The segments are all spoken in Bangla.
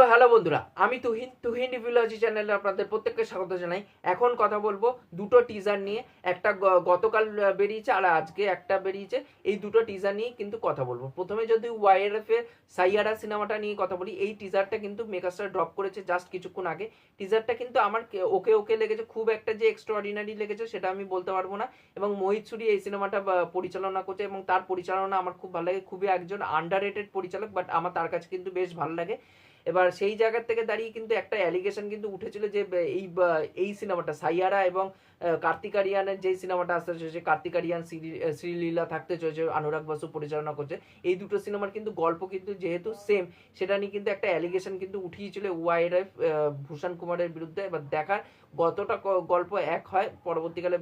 হ্যালো বন্ধুরা, আমি তুহিন রিভিউলজি চ্যানেলে আপনাদের প্রত্যেককে স্বাগত জানাই। এখন কথা বলবো দুটো টিজার নিয়ে। একটা গতকাল বেরিয়েছে আর আজকে একটা বেরিয়েছে। এই দুটো টিজার নিয়ে কিন্তু কথা বলবো। প্রথমে যদি ওয়াইআরএফ এর সাইয়ারা সিনেমাটা নিয়ে কথা বলি, এই টিজারটা কিন্তু মেগাস্টার ড্রপ করেছে জাস্ট কিছুক্ষণ আগে। টিজারটা কিন্তু আমার ওকে ওকে লেগেছে, খুব একটা যে এক্সট্রাঅর্ডিনারি লেগেছে সেটা আমি বলতে পারবো না। এবং মোহিত সুরি এই সিনেমাটা পরিচালনা করছে এবং তার পরিচালনা আমার খুব ভালো লাগে। খুবই একজন আন্ডাররেটেড পরিচালক, বাট আমার তার কাছে কিন্তু বেশ ভালো লাগে। এবার সেই জায়গা থেকে দাঁড়িয়ে কিন্তু একটা অ্যালিগেশন কিন্তু উঠেছিল যে এই সিনেমাটা সাইয়ারা এবং কার্তিক আরিয়ানের যে সিনেমাটা আসতে চলেছে, কার্তিক আরিয়ান শ্রীলীলা থাকতে চলেছে, অনুরাগ বসু পরিচালনা করছে, এই দুটো সিনেমার কিন্তু গল্প কিন্তু যেহেতু সেম, সেটা নিয়ে কিন্তু একটা অ্যালিগেশন কিন্তু উঠিয়েছিল ওয়াইআরএফ ভূষণ কুমারের বিরুদ্ধে। এবার দেখার কতটা গল্প এক হয় পরবর্তীকালে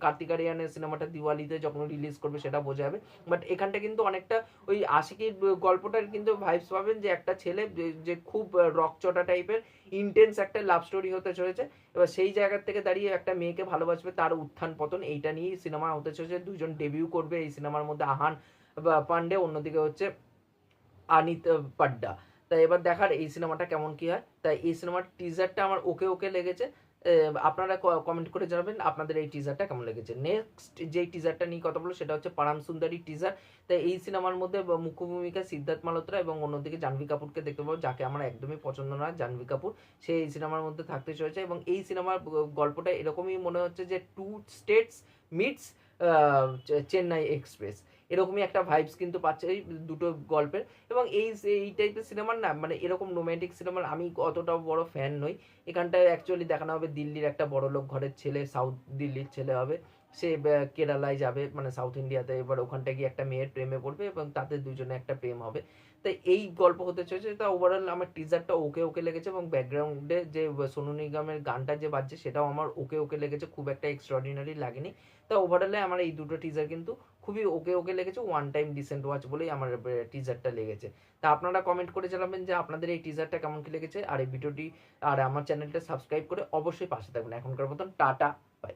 কার্তিক আরিয়ানের সিনেমাটা দিওয়ালিতে যখন রিলিজ করবে সেটা বোঝা যাবে। বাট এখানটা কিন্তু অনেকটা ওই আশিকির গল্পটার কিন্তু ভাইবস পাবেন, যে একটা ছেলে যে খুব রকচটা টাইপের ইন্টেন্স একটা লাভ স্টোরি হতে চলেছে। এবার সেই জায়গা থেকে দাঁড়িয়ে একটা মেয়েকে ভালোবাসবে, তার উত্থান পতন, এইটা নিয়েই সিনেমা হতে চলেছে। দুজন ডেবিউ করবে এই সিনেমার মধ্যে, আহান পান্ডে, অন্যদিকে হচ্ছে আনিত পাড্ডা। তাই এবার দেখার এই সিনেমাটা কেমন কি হয়। তাই এই সিনেমার টিজারটা আমার ওকে ওকে লেগেছে। আপনারা কমেন্ট করে জানাবেন আপনাদের এই টিজারটা কেমন লেগেছে। নেক্সট যেই টিজারটা নিয়ে কথা বলবো সেটা হচ্ছে পারাম সুন্দরী টিজার। তাই এই সিনেমার মধ্যে মুখ্য ভূমিকা সিদ্ধার্থ মালহোত্রা এবং অন্যদিকে জাহ্নবী কাপুরকে দেখতে পাবো, যাকে আমার একদমই পছন্দ না জাহ্নবী কাপুর, সে এই সিনেমার মধ্যে থাকতে চলেছে। এবং এই সিনেমার গল্পটা এরকমই মনে হচ্ছে যে two states meets Chennai express, এরকমই একটা ভাইবস কিন্তু পাচ্ছে এই দুটো গল্পের। এবং এই টাইপের সিনেমার না, মানে এরকম রোম্যান্টিক সিনেমার আমি অতটাও বড় ফ্যান নই। এখানটায় অ্যাকচুয়ালি দেখানো হবে দিল্লির একটা বড় লোক ঘরের ছেলে, সাউথ দিল্লির ছেলে হবে, সে কেরালায় যাবে, মানে সাউথ ইন্ডিয়াতে। এবার ওখানটায় গিয়ে একটা মেয়ের প্রেমে পড়বে এবং তাদের দুজনে একটা প্রেম হবে। তাই এই গল্প হতে চলেছে। তা ওভারঅল আমার টিজারটা ওকে ওকে লেগেছে এবং ব্যাকগ্রাউন্ডে যে সোনু নিগমের গানটা যে বাজছে সেটাও আমার ওকে ওকে লেগেছে, খুব একটা এক্সট্রাঅর্ডিনারি লাগেনি। তা ওভারঅলে আমার এই দুটো টিজার কিন্তু খুবই ওকে ওকে লেগেছে, ওয়ান টাইম ডিসেন্ট ওয়াচ বলেই আমার টিজারটা লেগেছে। তা আপনারা কমেন্ট করে জানাবেন যে আপনাদের এই টিজারটা কেমন কি লেগেছে। আর এই ভিডিওটি আর আমার চ্যানেলটা সাবস্ক্রাইব করে অবশ্যই পাশে থাকবেন। এখনকার মতন টাটা, বাই।